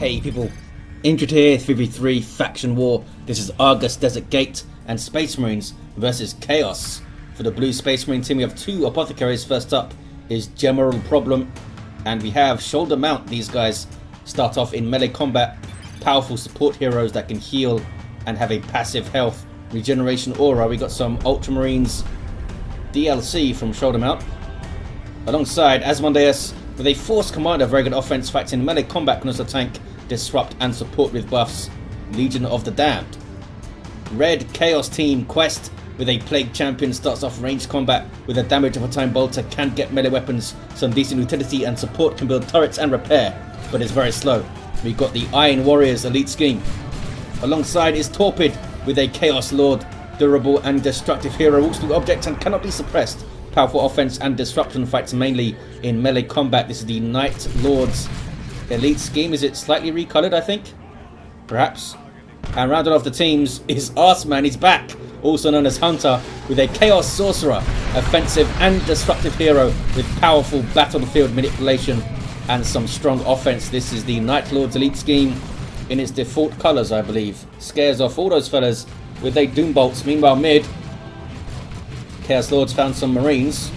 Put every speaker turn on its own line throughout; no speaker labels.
Hey people, Injured here, 3v3 faction war. This is Argus Desert Gate and Space Marines versus Chaos. For the blue Space Marine team we have two Apothecaries. First up is Gemeral Problem, and we have Shoulder Mount. These guys start off in melee combat, powerful support heroes that can heal and have a passive health regeneration aura. We got some Ultramarines DLC from Shoulder Mount, alongside Asmondeus with a Force Commander, very good offense, fights in melee combat, can also tank, disrupt and support with buffs. Legion of the Damned. Red Chaos team Qwest with a Plague Champion, starts off ranged combat with a damage of a time bolter, can get melee weapons, some decent utility and support, can build turrets and repair, but it's very slow. We've got the Iron Warriors elite scheme. Alongside is Torpid with a Chaos Lord, durable and destructive hero, walks through objects and cannot be suppressed. Powerful offense and disruption, fights mainly in melee combat. This is the Night Lord's elite scheme. Is it slightly recolored, I think? Perhaps. And rounded off the teams is Arseman. He's back, also known as Hunter, with a Chaos Sorcerer, offensive and disruptive hero with powerful battlefield manipulation and some strong offense. This is the Night Lord's elite scheme in its default colours, I believe. Scares off all those fellas with a Doom Bolts. Meanwhile, mid, Chaos Lord's found some Marines.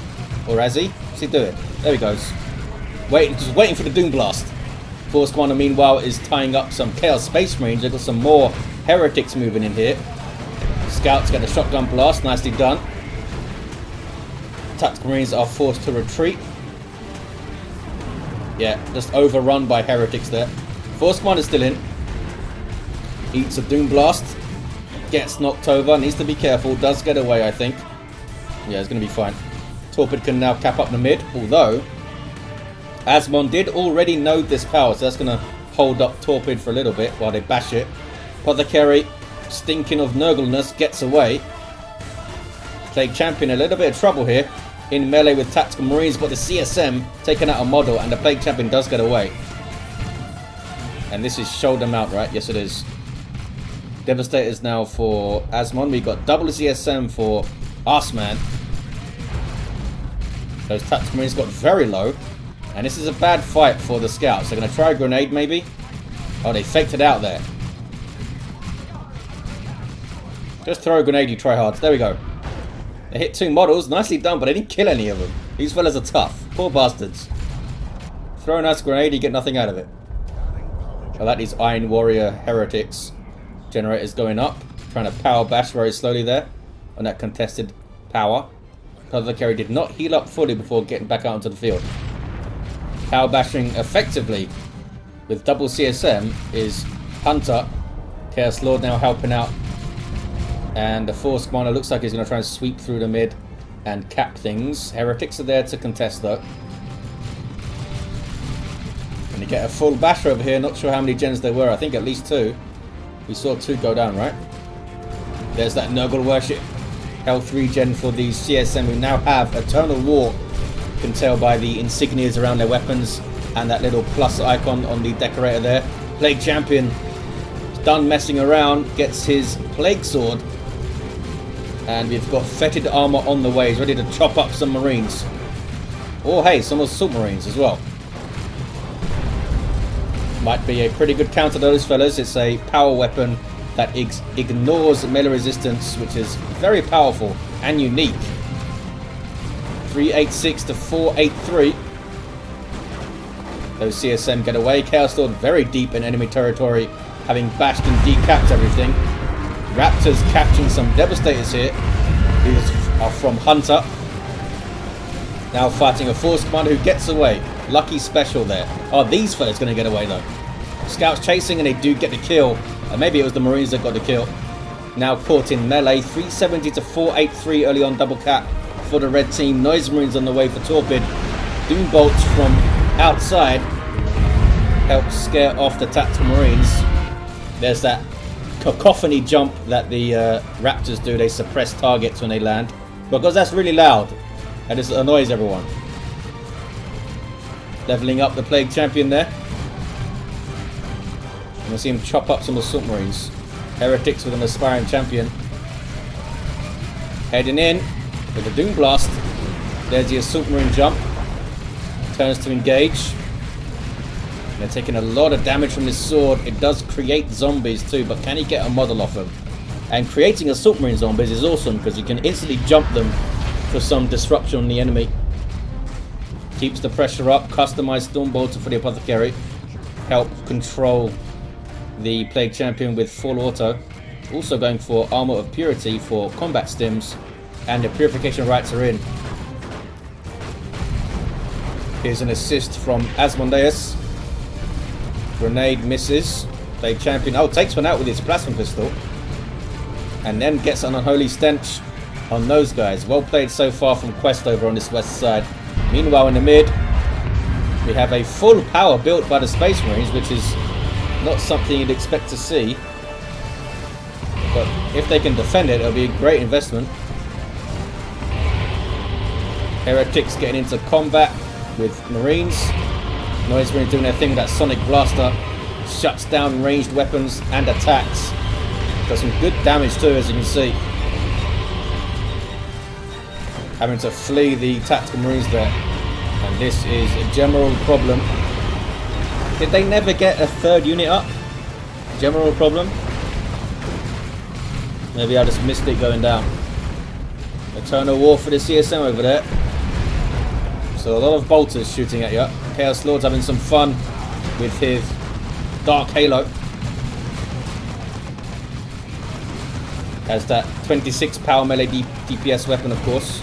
Or has he? What's he doing? There he goes. Just waiting for the Doom Blast. Force Commander, meanwhile, is tying up some Chaos Space Marines. They've got some more Heretics moving in here. Scouts get the Shotgun Blast. Nicely done. Tactical Marines are forced to retreat. Yeah, just overrun by Heretics there. Force Commander's still in. Eats a Doom Blast. Gets knocked over. Needs to be careful. Does get away, I think. Yeah, it's going to be fine. Torpid can now cap up the mid, although Asmon did already know this power, so that's going to hold up Torpid for a little bit while they bash it. Apothecary, stinking of Nurgleness, gets away. Plague Champion a little bit of trouble here in melee with Tactical Marines, but the CSM taken out a model and the Plague Champion does get away. And this is Shoulder Mount, right? Yes, it is. Devastators now for Asmon. We got double CSM for Arseman. Those Tactical Marines got very low. And this is a bad fight for the Scouts. They're going to try a grenade, maybe? Oh, they faked it out there. Just throw a grenade, you tryhards. There we go. They hit two models. Nicely done, but they didn't kill any of them. These fellas are tough. Poor bastards. Throw a nice grenade, you get nothing out of it. I like these Iron Warrior Heretics. Generators going up. Trying to power bash very slowly there on that contested power. Apothecary did not heal up fully before getting back out onto the field. Power bashing effectively with double CSM is Hunter. Chaos Lord now helping out. And the Force Commander looks like he's going to try and sweep through the mid and cap things. Heretics are there to contest though. And you get a full basher over here. Not sure how many gens there were. I think at least two. We saw two go down, right? There's that Nurgle Worship. Health regen for these CSM who now have Eternal War. Can tell by the insignias around their weapons and that little plus icon on the decorator there. Plague Champion is done messing around, gets his Plague Sword, and we've got fetid armor on the way. He's ready to chop up some Marines. Oh hey, some Assault Marines as well. Might be a pretty good counter to those fellas. It's a power weapon that ignores melee resistance, which is very powerful and unique. 386 to 483. Those CSM get away. Chaos Lord very deep in enemy territory, having bashed and decapped everything. Raptors catching some Devastators here. These are from Hunter. Now fighting a Force Commander who gets away. Lucky special there. Oh, these fellas going to get away though. Scouts chasing and they do get the kill. Maybe it was the Marines that got the kill. Now caught in melee. 370 to 483 early on double cap for the red team. Noise Marines on the way for Torpid. Doom Bolts from outside helps scare off the Tactical Marines. There's that cacophony jump that the Raptors do. They suppress targets when they land because that's really loud and it annoys everyone. Leveling up the Plague Champion there. I'm going to see him chop up some Assault Marines. Heretics with an aspiring champion. Heading in with a Doom Blast. There's the Assault Marine jump. Turns to engage. They're taking a lot of damage from this sword. It does create zombies too, but can he get a model off them? And creating assault marine zombies is awesome because you can instantly jump them for some disruption on the enemy. Keeps the pressure up. Customized storm bolter for the apothecary. Help control the plague champion with full auto. Also going for armor of purity for combat stims, and the purification rites are in. Here's an assist from Asmondeus. Grenade misses. Plague champion takes one out with his plasma pistol, and then gets an unholy stench on those guys. Well played so far from Qwest over on this west side. Meanwhile in the mid, we have a full power built by the Space Marines, which is not something you'd expect to see. But if they can defend it, it'll be a great investment. Heretics getting into combat with Marines. Noise Marines doing their thing with that Sonic Blaster. Shuts down ranged weapons and attacks. Does some good damage too, as you can see. Having to flee the tactical Marines there. And this is a Gemeral problem. Did they never get a third unit up? Gemeral problem? Maybe I just missed it going down. Eternal War for the CSM over there. So a lot of bolters shooting at you. Chaos Lord's having some fun with his Dark Halo. Has that 26 power melee DPS weapon, of course,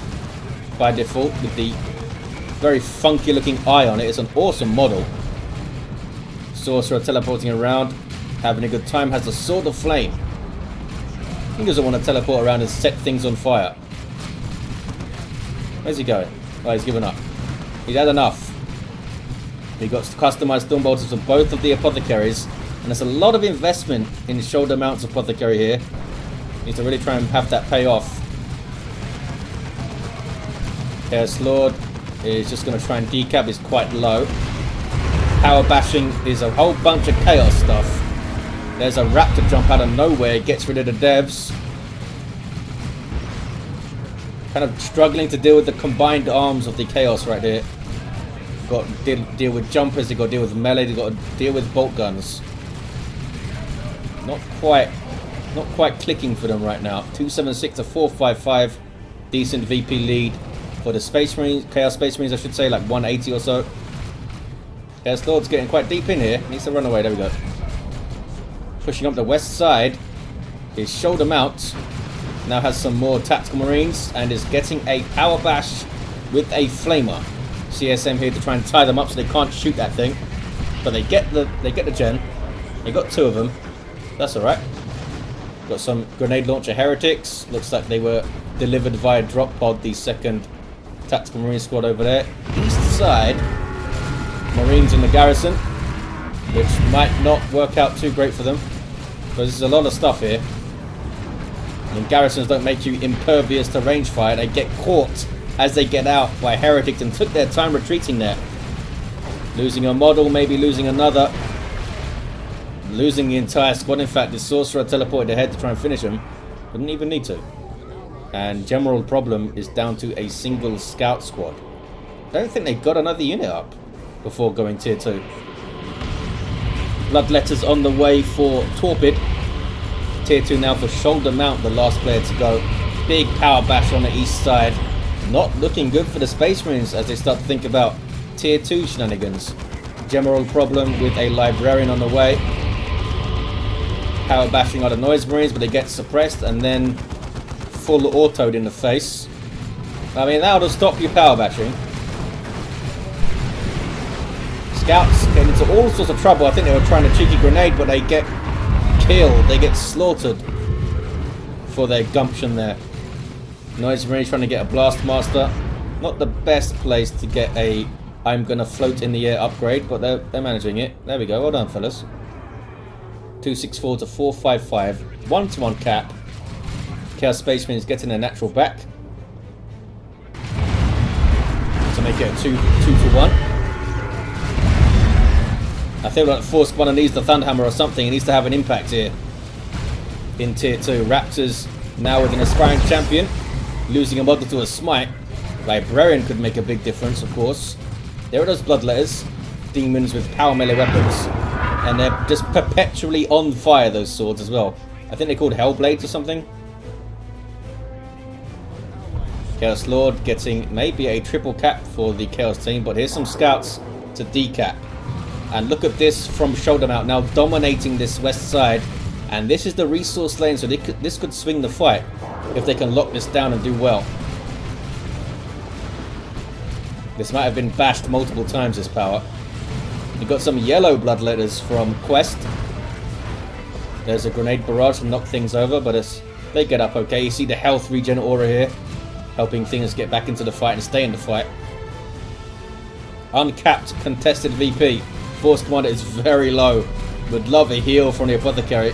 by default, with the very funky looking eye on it. It's an awesome model. Sorcerer teleporting around, having a good time. Has the Sword of Flame. He doesn't want to teleport around and set things on fire. Where's he going? Oh, he's given up. He's had enough. He got customized storm bolters for both of the apothecaries, and there's a lot of investment in shoulder mounts apothecary here. Needs to really try and have that pay off. Chaos Lord is just going to try and decap. Is quite low. Power bashing is a whole bunch of chaos stuff. There's a raptor jump out of nowhere, gets rid of the devs. Kind of struggling to deal with the combined arms of the chaos right here. Got to deal with jumpers, they've got to deal with melee, they've got to deal with bolt guns. Not quite clicking for them right now. 276 to 455. Decent VP lead for the Space Marines, Chaos Space Marines I should say, like 180 or so. Chaos Lord's getting quite deep in here. Needs to run away, there we go. Pushing up the west side. His shoulder mount now has some more tactical Marines and is getting a power bash with a flamer. CSM here to try and tie them up so they can't shoot that thing. But they get the gen. They got two of them. That's alright. Got some grenade launcher heretics. Looks like they were delivered via drop pod, the second tactical Marine squad over there. East side, Marines in the garrison, which might not work out too great for them. Because there's a lot of stuff here. And garrisons don't make you impervious to range fire. They get caught as they get out by heretics and took their time retreating there. Losing a model, maybe losing another. Losing the entire squad. In fact, the Sorcerer teleported ahead to try and finish him. Didn't even need to. And Gemeral problem is down to a single scout squad. I don't think they got another unit up before going tier 2. Bloodletters on the way for Torpid. Tier 2 now for Shoulder Mount, the last player to go. Big power bash on the east side. Not looking good for the Space Marines as they start to think about tier 2 shenanigans. Gemeral problem with a Librarian on the way. Power bashing on the Noise Marines, but they get suppressed and then full autoed in the face. I mean, that'll stop you power bashing. Scouts get into all sorts of trouble. I think they were trying to cheeky grenade, but they get killed. They get slaughtered for their gumption there. Noise Marines trying to get a Blast Master. Not the best place to get a I'm gonna float in the air upgrade, but they're managing it. There we go. Well done, fellas. 264 to 455. 1-to-1 cap. Chaos Space Marines getting their natural back to make it a 2-to-1. I feel like Force Squadron needs the Thunderhammer or something. It needs to have an impact here in tier 2. Raptors now with an aspiring champion, losing a model to a smite. Librarian could make a big difference, of course. There are those bloodletters. demons with power melee weapons, and they're just perpetually on fire, those swords as well. I think they're called Hellblades or something. Chaos Lord getting maybe a triple cap for the Chaos team, but here's some scouts to decap. And look at this from shoulder mount now dominating this west side. And this is the resource lane, so this could swing the fight if they can lock this down and do well. This might have been bashed multiple times, this power. You've got some yellow bloodletters from Qwest. There's a grenade barrage to knock things over, but they get up okay. You see the health regen aura here, helping things get back into the fight and stay in the fight. Uncapped contested VP. Force Commander is very low. Would love a heal from the Apothecary.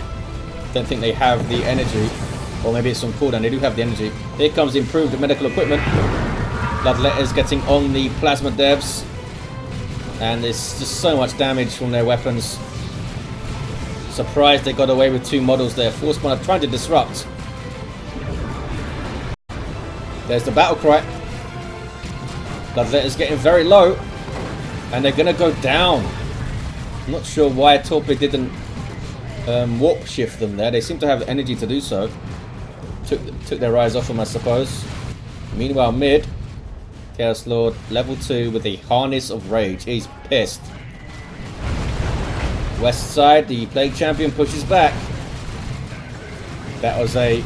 Don't think they have the energy. Or maybe it's some cooldown. They do have the energy. Here comes improved medical equipment. Bloodletters getting on the plasma devs. And there's just so much damage from their weapons. Surprised they got away with 2 models there. Force Commander trying to disrupt. There's the battle cry. Bloodletters getting very low. And they're going to go down. I'm not sure why Torpid didn't warp shift them there. They seem to have energy to do so. Took their eyes off them, I suppose. Meanwhile, mid, Chaos Lord level 2 with the Harness of Rage. He's pissed. West side, the Plague Champion pushes back. That was a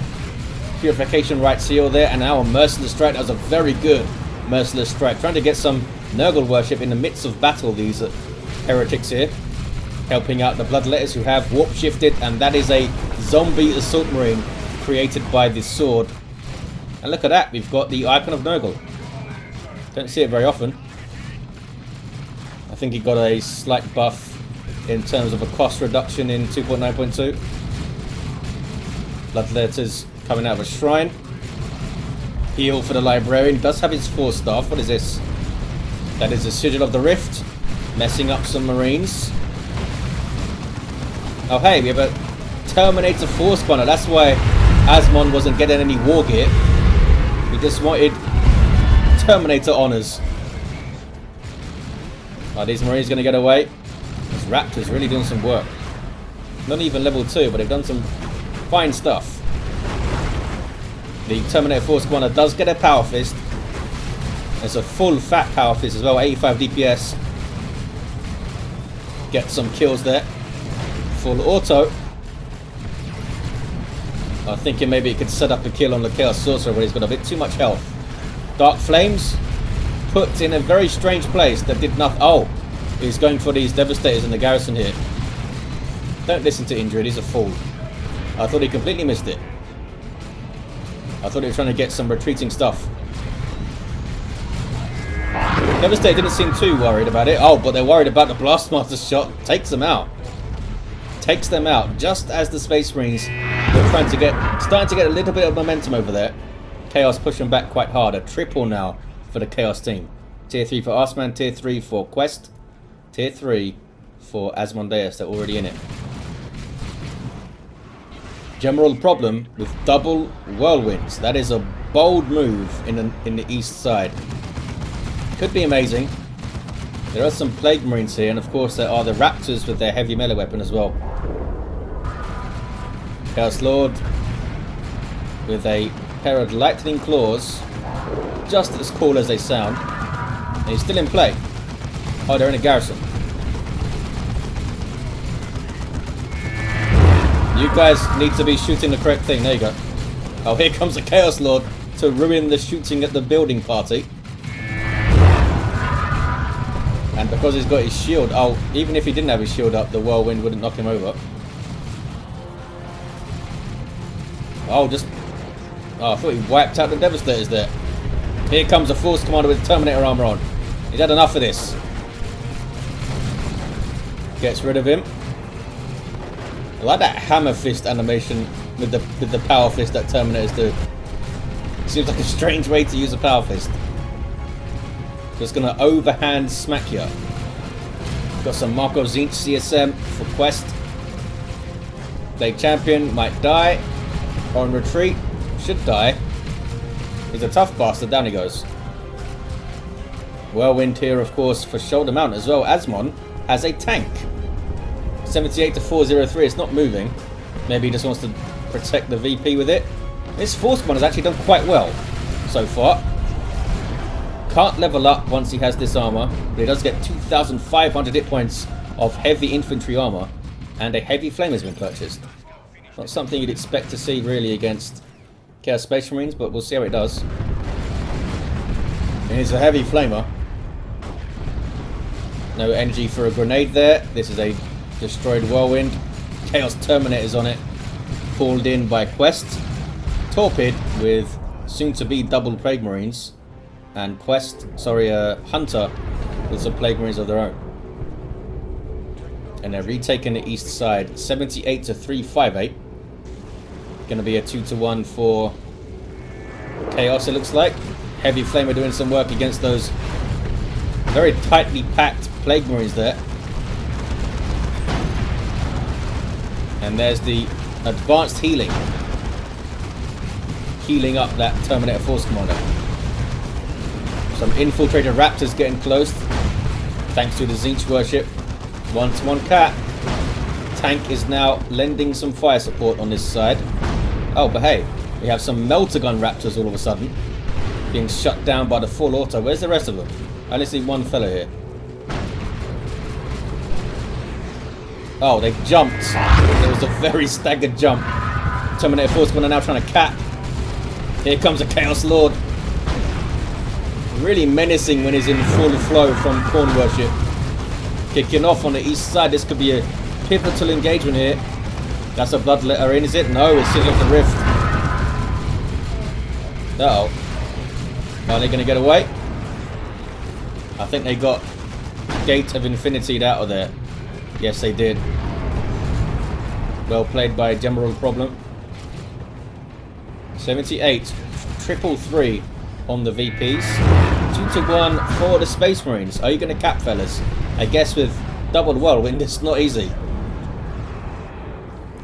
Purification Rite seal there, and now a Merciless Strike. That was a very good Merciless Strike. Trying to get some Nurgle worship in the midst of battle, these heretics here. Helping out the Bloodletters who have warp shifted, and that is a zombie Assault Marine created by this sword. And look at that, we've got the Icon of Nurgle. Don't see it very often. I think he got a slight buff in terms of a cost reduction in 2.9.2. Bloodletters coming out of a shrine. Heal for the Librarian. Does have his 4 staff. What is this? That is the Sigil of the Rift. Messing up some Marines. Oh hey, we have a Terminator Force Spawner. That's why Asmon wasn't getting any war gear. He just wanted Terminator honors. Are these Marines going to get away? This Raptor's really doing some work. Not even level 2, but they've done some fine stuff. The Terminator Force Spawner does get a Power Fist. It's a full fat Power Fist as well, 85 DPS. Get some kills there. Full auto. I'm thinking maybe it could set up a kill on the Chaos Sorcerer, but he's got a bit too much health. Dark Flames put in a very strange place that did nothing. Oh, he's going for these Devastators in the garrison here. Don't listen to Indrid, he's a fool. I thought he completely missed it. I thought he was trying to get some retreating stuff. Devastator didn't seem too worried about it. Oh, but they're worried about the Blastmaster shot. Takes them out. Takes them out just as the Space Marines were starting to get a little bit of momentum over there. Chaos pushing back quite hard. A triple now for the Chaos team. Tier 3 for Arsman, Tier 3 for Qwest, Tier 3 for Asmondeus. They're already in it. Gemeral problem with double whirlwinds. That is a bold move in the east side. Could be amazing. There are some Plague Marines here, and of course there are the Raptors with their heavy melee weapon as well. Chaos Lord with a pair of lightning claws, just as cool as they sound. And he's still in play. Oh, they're in a garrison. You guys need to be shooting the correct thing. There you go. Oh, here comes the Chaos Lord to ruin the shooting at the building party. And because he's got his shield, oh, even if he didn't have his shield up, the whirlwind wouldn't knock him over. Oh, I thought he wiped out the Devastators there. Here comes a Force Commander with Terminator armor on. He's had enough of this. Gets rid of him. I like that hammer fist animation with the power fist that Terminators do. Seems like a strange way to use a power fist. Just gonna overhand smack you. Got some Marco Zinch CSM for Qwest. Plague Champion might die. On retreat, should die. He's a tough bastard. Down he goes. Whirlwind here, of course, for shoulder mount as well. Asmon has a tank. 78 to 403. It's not moving. Maybe he just wants to protect the VP with it. This Force Commander has actually done quite well so far. Can't level up once he has this armor, but he does get 2,500 hit points of heavy infantry armor, and a heavy flame has been purchased. Not something you'd expect to see really against Chaos Space Marines, but we'll see how it does. And it's a heavy flamer. No energy for a grenade there. This is a destroyed Whirlwind. Chaos Terminators on it, pulled in by Qwest. Torpid with soon-to-be double Plague Marines. And Hunter with some Plague Marines of their own. And they're retaking the east side. 78 to 358. Going to be a 2-to-1 for Chaos, it looks like. Heavy Flamer doing some work against those very tightly packed Plague Marines there. And there's the advanced healing. Healing up that Terminator Force Commander. Some infiltrated Raptors getting close, thanks to the Zinch worship. 1-to-1 cat. Tank is now lending some fire support on this side. Oh, but hey, we have some Melter Gun Raptors all of a sudden, being shut down by the full auto. Where's the rest of them? I only see one fellow here. Oh, they jumped. It was a very staggered jump. Terminator Force Commander now trying to cap. Here comes a Chaos Lord. Really menacing when he's in full flow from Corn Worship. Kicking off on the east side. This could be a pivotal engagement here. That's a Bloodletter in, is it? No, it's Sigil of the Rift. Uh-oh. Are they going to get away? I think they got Gate of Infinity out of there. Yes, they did. Well played by Gemeral Problem. 78. 333 on the VPs. 2-to-1 for the Space Marines. Are you going to cap, fellas? I guess with double Whirlwind, it's not easy.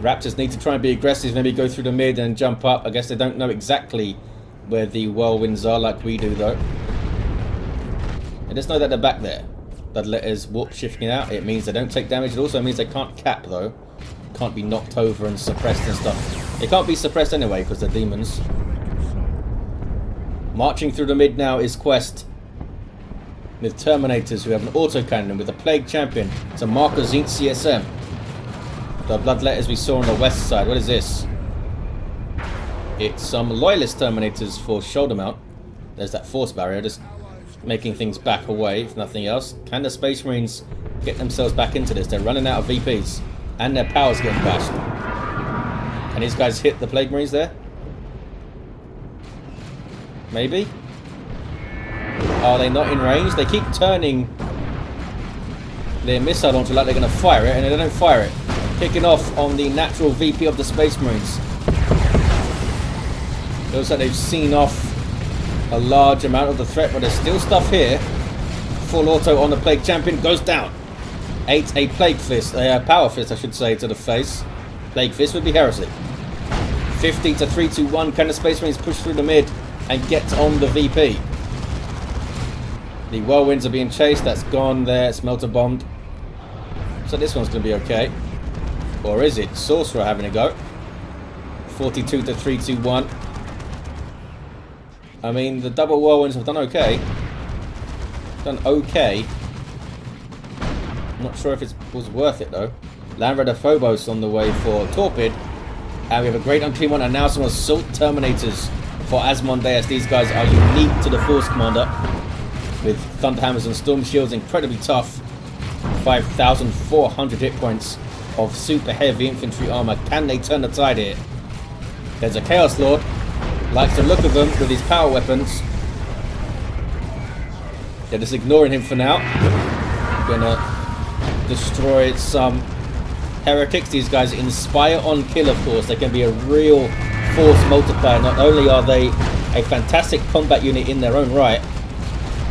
Raptors need to try and be aggressive, maybe go through the mid and jump up. I guess they don't know exactly where the Whirlwinds are like we do, though. They just know that they're back there. Bloodletter's warp shifting out. It means they don't take damage. It also means they can't cap, though. Can't be knocked over and suppressed and stuff. They can't be suppressed anyway because they're demons. Marching through the mid now is Qwest, with Terminators who have an autocannon with a Plague Champion. It's a Marker Zinch CSM. The Bloodletters we saw on the west side. What is this? It's some Loyalist Terminators for shoulder mount. There's that force barrier, just making things back away, if nothing else. Can the Space Marines get themselves back into this? They're running out of VPs, and their power's getting bashed. Can these guys hit the Plague Marines there? Maybe? Are they not in range? They keep turning their missile launcher like they're going to fire it, and they don't fire it. Kicking off on the natural VP of the Space Marines. It looks like they've seen off a large amount of the threat, but there's still stuff here. Full auto on the Plague Champion, goes down. 8, a Plague Fist, a Power Fist I should say, to the face. Plague Fist would be heresy. 50 to 3-2-1, can the Space Marines push through the mid and get on the VP? The Whirlwinds are being chased, that's gone there, Smelter bombed. So this one's going to be okay. Or is it? Sorcerer having a go. 42 to 3-2-1. I mean, the double Whirlwinds have done okay. Done okay. I'm not sure if it was worth it though. Land Raider Phobos on the way for Torpid. And we have a Great Unclean One and now some Assault Terminators for Asmondeus. These guys are unique to the Force Commander. With Thunderhammers and Storm Shields, incredibly tough. 5,400 hit points of super heavy infantry armor. Can they turn the tide here? There's a Chaos Lord. Likes the look of them with his power weapons. They're just ignoring him for now. Gonna destroy some heretics. These guys inspire on kill, of course. They can be a real force multiplier. Not only are they a fantastic combat unit in their own right,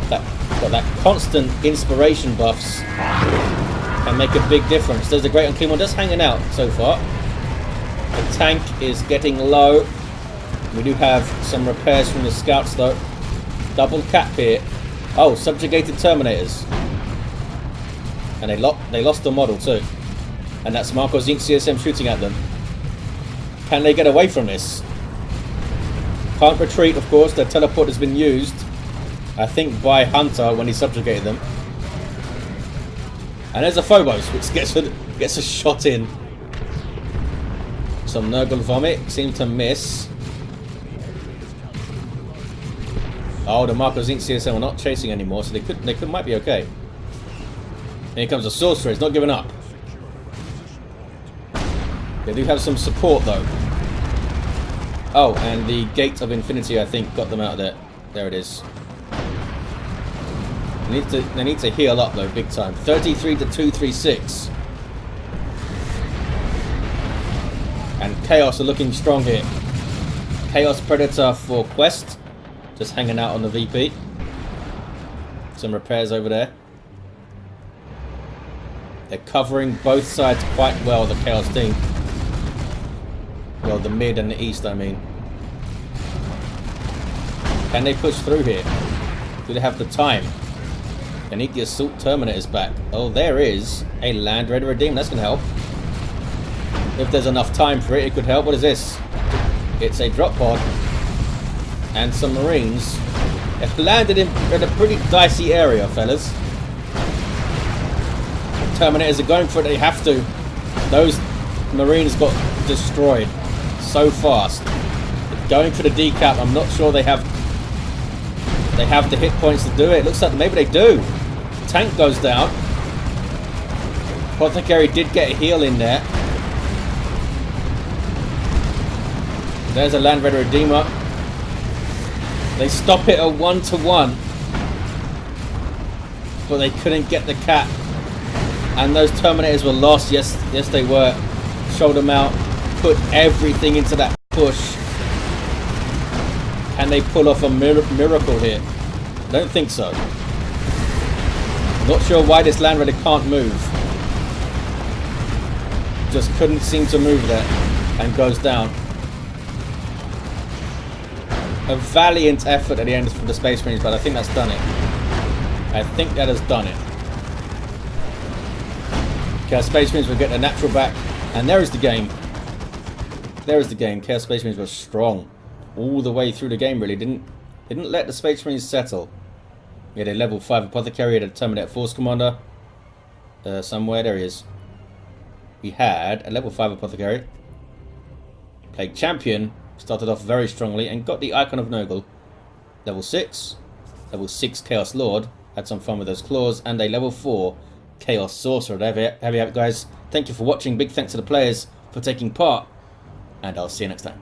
but that constant inspiration buffs can make a big difference. There's a Great Unclean One just hanging out so far. The tank is getting low. We do have some repairs from the scouts though. Double cap here Oh, subjugated Terminators. And they lost the model too. And that's Marco's Inc. CSM shooting at them. Can they get away from this? Can't retreat, of course. Their teleport has been used, I think, by Hunter when he subjugated them. And there's a Phobos, which gets a shot in. Some Nurgle Vomit. Seems to miss. Oh, the Marco's Inc. CSM are not chasing anymore, so they might be okay. Here comes a Sorcerer. He's not giving up. They do have some support, though. Oh, and the Gate of Infinity, I think, got them out of there. There it is. They need to heal up, though, big time. 33 to 236. And Chaos are looking strong here. Chaos Predator for Qwest. Just hanging out on the VP. Some repairs over there. They're covering both sides quite well, the Chaos team. Well, the mid and the east, I mean. Can they push through here? Do they have the time? They need the Assault Terminators back. Oh, there is a Land Raider Redeem. That's going to help. If there's enough time for it, it could help. What is this? It's a drop pod. And some Marines. They've landed in a pretty dicey area, fellas. Terminators are going for it. They have to. Those Marines got destroyed so fast. They're going for the decap. I'm not sure they have the hit points to do it. Looks like maybe they do. Tank goes down. Apothecary did get a heal in there. There's a Land Raider Redeemer. They stop it at 1-to-1. But they couldn't get the cap. And those Terminators were lost. Yes, they were. Showed them out. Put everything into that push. Can they pull off a miracle here? I don't think so. Not sure why this Land Raider can't move. Just couldn't seem to move there. And goes down. A valiant effort at the end from the Space Marines, but I think that's done it. I think that has done it. Chaos Space Marines will get their natural back. And there is the game. There is the game. Chaos Space Marines were strong. All the way through the game, really. Didn't let the Space Marines settle. We had a level 5 Apothecary, had a Terminator Force Commander. Somewhere, there he is. We had a level 5 Apothecary. Played Champion. Started off very strongly and got the Icon of Nurgle. Level 6. Level 6 Chaos Lord. Had some fun with those claws. And a level 4 Chaos Sorcerer. There we have it, guys. Thank you for watching. Big thanks to the players for taking part. And I'll see you next time.